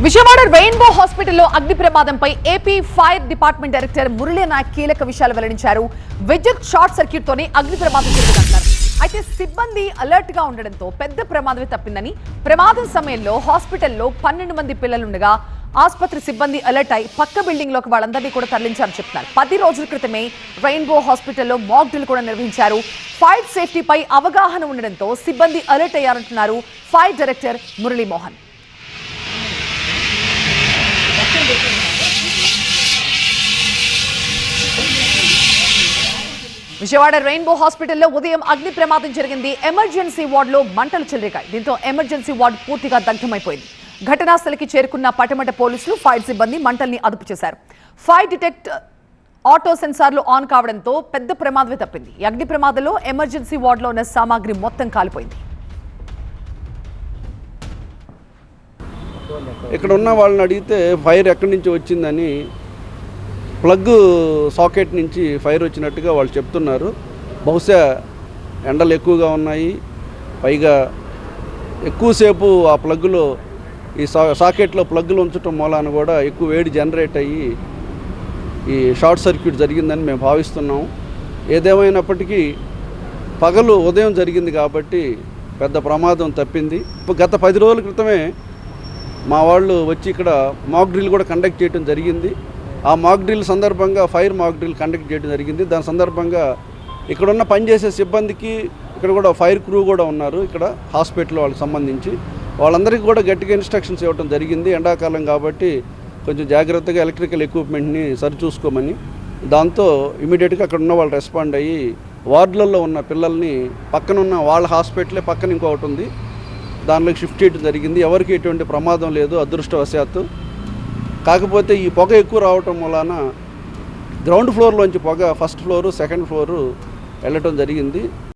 Vijayawada Rainbow హాస్పిటల్లో అగ్ని ప్రమాదంపై AP fire department director Murali Nayak కీలక విషయాలు వెల్లడించారు. విద్యుత్ షార్ట్ సర్క్యూట్ తోనే అగ్ని ప్రమాదం జరిగిందన్నారు. అయితే సిబ్బంది అలర్ట్ గా ఉండడంతో పెద్ద ప్రమాదమే తప్పిందని, ప్రమాదం సమయంలో హాస్పిటల్లో 12 మంది పిల్లలుండగా ఆసుపత్రి సిబ్బంది అలర్ట్ అయి పక్క బిల్డింగ్ లోకి వాళ్ళందరినీ కూడా తరలించారని చెప్తున్నారు. 10 రోజుల క్రితమే రెయిన్బో హాస్పిటల్లో మాక్ డ్రిల్ కూడా నిర్వహించారు. ఫైర్ సేఫ్టీపై అవగాహన ఉండడంతో సిబ్బంది అలర్ట్ అయ్యారంటున్నారు fire director Muralimohan. Vijayawada Rainbow హాస్పిటల్లో ఉదయం అగ్ని ప్రమాదం జరిగింది. ఎమర్జెన్సీ వార్డులో మంటలు చెలరేగాయి. దీంతో ఎమర్జెన్సీ వార్డు పూర్తిగా దగ్ధమైపోయింది. ఘటనా స్థలికి చేరుకున్న పటమట పోలీసులు, ఫైర్ సిబ్బంది మంటల్ని అదుపు చేశారు. ఫైర్ డిటెక్ట్ ఆటో సెన్సార్లు ఆన్ కావడంతో పెద్ద ప్రమాదమే తప్పింది. ఈ అగ్ని ప్రమాదంలో ఎమర్జెన్సీ వార్డులో ఉన్న సామాగ్రి మొత్తం కాలిపోయింది. ఇక్కడ ఉన్న వాళ్ళని అడిగితే ఫైర్ ఎక్కడి నుంచి వచ్చిందని, ప్లగ్ సాకెట్ నుంచి ఫైర్ వచ్చినట్టుగా వాళ్ళు చెప్తున్నారు. బహుశా ఎండలు ఎక్కువగా ఉన్నాయి, పైగా ఎక్కువసేపు ఆ ప్లగ్లో ఈ సాకెట్లో ప్లగ్లు ఉంచడం మూలాన కూడా ఎక్కువ వేడి జనరేట్ అయ్యి ఈ షార్ట్ సర్క్యూట్ జరిగిందని మేము భావిస్తున్నాం. ఏదేమైనప్పటికీ పగలు ఉదయం జరిగింది కాబట్టి పెద్ద ప్రమాదం తప్పింది. గత 10 రోజుల క్రితమే మా వాళ్ళు వచ్చి ఇక్కడ మాక్ డ్రిల్ కూడా కండక్ట్ చేయడం జరిగింది. ఆ మాక్ డ్రిల్ సందర్భంగా ఫైర్ మాక్ డ్రిల్ కండక్ట్ చేయడం జరిగింది. దాని సందర్భంగా ఇక్కడున్న పనిచేసే సిబ్బందికి, ఇక్కడ కూడా ఫైర్ క్రూ కూడా ఉన్నారు ఇక్కడ హాస్పిటల్ వాళ్ళకి సంబంధించి, వాళ్ళందరికీ కూడా గట్టిగా ఇన్స్ట్రక్షన్స్ ఇవ్వడం జరిగింది. ఎండాకాలం కాబట్టి కొంచెం జాగ్రత్తగా ఎలక్ట్రికల్ ఎక్విప్మెంట్ని సరిచూసుకోమని. దాంతో ఇమీడియట్గా అక్కడ ఉన్న వాళ్ళు రెస్పాండ్ అయ్యి వార్డులలో ఉన్న పిల్లల్ని పక్కనున్న వాళ్ళ హాస్పిటలే పక్కన ఇంకొకటి ఉంది, దానిలోకి షిఫ్ట్ చేయడం జరిగింది. ఎవరికి ఎటువంటి ప్రమాదం లేదు అదృష్టవశాత్తు. కాకపోతే ఈ పొగ ఎక్కువ రావటం వలన గ్రౌండ్ ఫ్లోర్లోంచి పొగ ఫస్ట్ ఫ్లోరు, సెకండ్ ఫ్లోరు వెళ్ళటం జరిగింది.